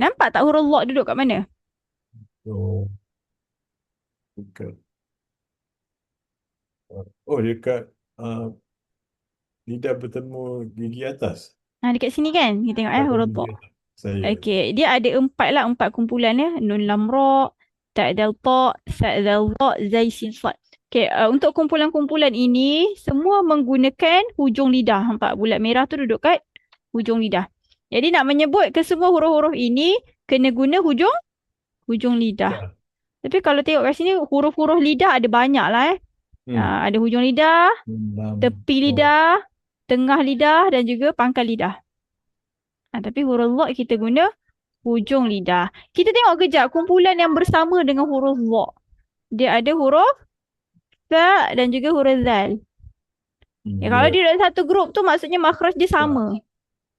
Nampak tak huruf lo duduk kat mana? Oh, dekat. Oh, dekat uh, lidah bertemu gigi atas. Dekat sini kan? Kita tengok Pada huruf lo. gigi atas. Saya. Okey, dia ada empat lah, empat kumpulan ya. Nun lam ra, ta dal ta, sa dal dha, zai sin sad. Okey, untuk kumpulan-kumpulan ini semua menggunakan hujung lidah. Nampak bulat merah tu duduk kat hujung lidah. Jadi nak menyebut ke semua huruf-huruf ini kena guna hujung lidah. Ya. Tapi kalau tengok kat sini huruf-huruf lidah ada banyak lah eh. Hmm. Ada hujung lidah, Enam. tepi Oh, lidah, tengah lidah dan juga pangkal lidah. Tapi huruf dha kita guna hujung lidah. Kita tengok kejap kumpulan yang bersama dengan huruf dha. Dia ada huruf sa dan juga huruf zal. Kalau ya. dia dalam satu grup tu maksudnya makhraj dia Ba, sama.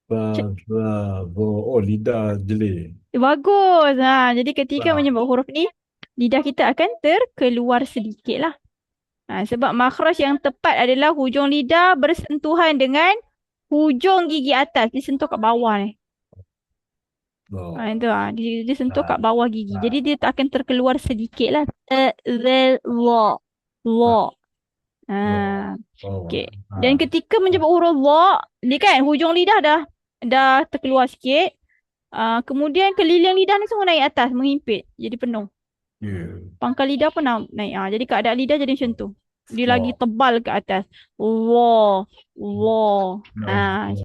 ba, Cik, ba, bo. Oh, lidah jeli. bagus. Jadi ketika Ba. menyebut huruf ni, lidah kita akan terkeluar sedikit lah. Sebab makhraj yang tepat adalah hujung lidah bersentuhan dengan hujung gigi atas. Disentuh kat bawah ni. Bo. Itu dia sentuh kat Ba, bawah gigi. Jadi ba, dia tak akan terkeluar sedikit lah. Lo. ba, Lo. bo. Ah, Oh, okay. Dan ketika menyebut huruf lo, dia kan hujung lidah dah terkeluar sikit. Kemudian keliling lidah ni semua naik atas, menghimpit. Jadi penuh. ya. Pangkal lidah pun naik. Jadi keadaan lidah jadi macam tu. Dia lagi Bo. tebal ke atas. Wo. Wo. No.